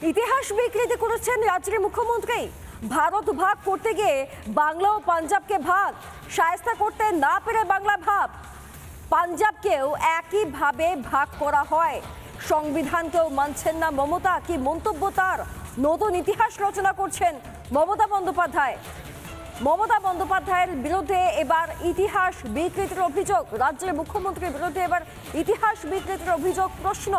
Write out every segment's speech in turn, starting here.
ইতিহাস বিকৃতি করেছেন রাজ্যের মুখ্যমন্ত্রী। ভারত ভাগ করতে গিয়ে বাংলা ও পাঞ্জাবকে ভাগ, শায়েস্তা করতে না পেরে বাংলা ভাব, পাঞ্জাবকেও একইভাবে ভাগ করা হয়। সংবিধানকেও মানছেন না মমতা। কি মন্তব্য তার! নতুন ইতিহাস রচনা করছেন মমতা বন্দ্যোপাধ্যায়। মমতা বন্দ্যোপাধ্যায়ের বিরুদ্ধে এবার ইতিহাস বিকৃতির অভিযোগ। রাজ্যের মুখ্যমন্ত্রীর বিরুদ্ধে এবার ইতিহাস বিকৃতির অভিযোগ। প্রশ্ন,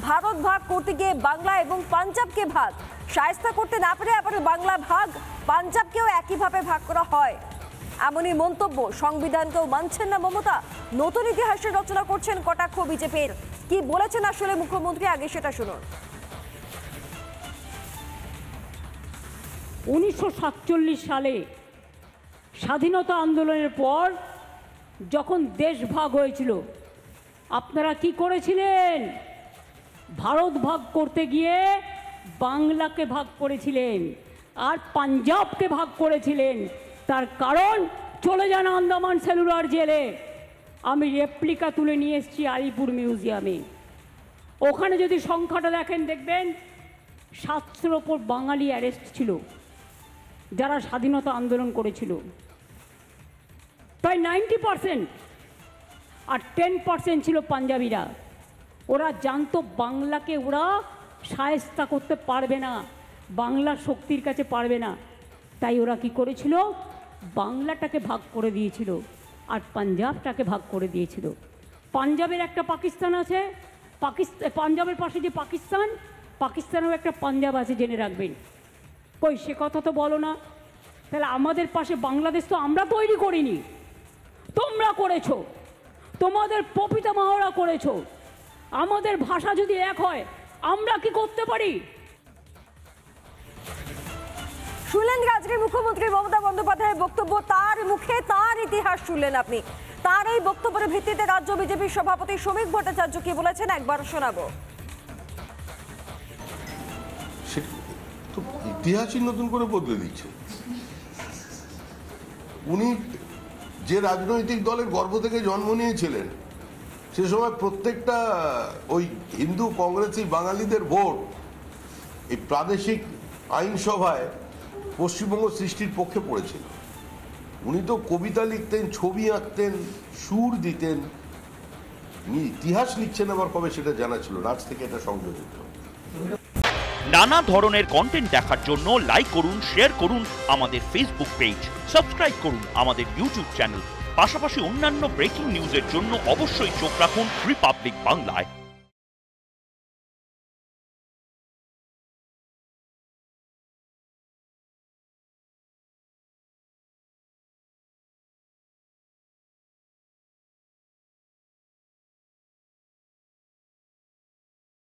ভারত ভাগ করতে গিয়ে বাংলা এবং পাঞ্জাবকে ভাগ, শায়েস্তা করতে না পেরে আবার বাংলা ভাগ, পাঞ্জাবকেও একইভাবে ভাগ করা হয়, এমনই মন্তব্য। সংবিধানকেও মানছেন না মমতা। নতুন ইতিহাসের রচনা করছেন কটাক্ষ বিজেপির। কি বলেছেন আসলে মুখ্যমন্ত্রী, আগে সেটা শুনুন। 1947 সালে স্বাধীনতা আন্দোলনের পর যখন দেশ ভাগ হয়েছিল, আপনারা কি করেছিলেন? ভারত ভাগ করতে গিয়ে বাংলাকে ভাগ করেছিলেন আর পাঞ্জাবকে ভাগ করেছিলেন। তার কারণ, চলে যান আন্দামান সেলুলার জেলে। আমি রেপ্লিকা তুলে নিয়ে এসেছি আলিপুর মিউজিয়ামে। ওখানে যদি সংখ্যাটা দেখেন, দেখবেন 700-র ওপর বাঙালি অ্যারেস্ট ছিল যারা স্বাধীনতা আন্দোলন করেছিল, প্রায় 90%। আর 10% ছিল পাঞ্জাবিরা। ওরা জানতো বাংলাকে ওরা শায়েস্তা করতে পারবে না, বাংলার শক্তির কাছে পারবে না। তাই ওরা কি করেছিল? বাংলাটাকে ভাগ করে দিয়েছিল আর পাঞ্জাবটাকে ভাগ করে দিয়েছিল। পাঞ্জাবের একটা পাকিস্তান আছে, পাঞ্জাবের পাশে যে পাকিস্তান, পাকিস্তানেও একটা পাঞ্জাব আছে, জেনে রাখবেন। কই সে কথা তো বলো না। তাহলে আমাদের পাশে বাংলাদেশ তো আমরা তৈরি করিনি, তোমরা করেছো, তোমাদের পিতামহরা করেছো। আমাদের ভাষা যদি এক হয়, আমরা কি করতে পারি? শুনলেন রাজ্যের মুখ্যমন্ত্রী মমতা বন্দ্যোপাধ্যায়ের বক্তব্য। তার মুখে তার ইতিহাস শুনলেন আপনি। তার এই বক্তব্যের ভিত্তিতে রাজ্য বিজেপির সভাপতি শ্রমিক ভট্টাচার্য কি বলেছেন একবার শোনাবো। ইতিহাসই নতুন করে বদলে দিচ্ছে। উনি যে রাজনৈতিক দলের গর্ভ থেকে জন্ম নিয়েছিলেন, সে সময় প্রত্যেকটা ওই হিন্দু কংগ্রেসি বাঙালিদের ভোট এই প্রাদেশিক আইনসভায় পশ্চিমবঙ্গ সৃষ্টির পক্ষে পড়েছিল। উনি তো কবিতা লিখতেন, ছবি আঁকতেন, সুর দিতেন। উনি ইতিহাস লিখছেন আবার কবে সেটা জানা ছিল না, আজ থেকে এটা সংযোজিত। নানা ধরনের কন্টেন্ট দেখার জন্য লাইক করুন, শেয়ার করুন আমাদের ফেসবুক পেজ, সাবস্ক্রাইব করুন আমাদের ইউটিউব চ্যানেল। পাশাপাশি অন্যান্য ব্রেকিং নিউজের জন্য অবশ্যই চোখ রাখুন রিপাবলিক বাংলায়।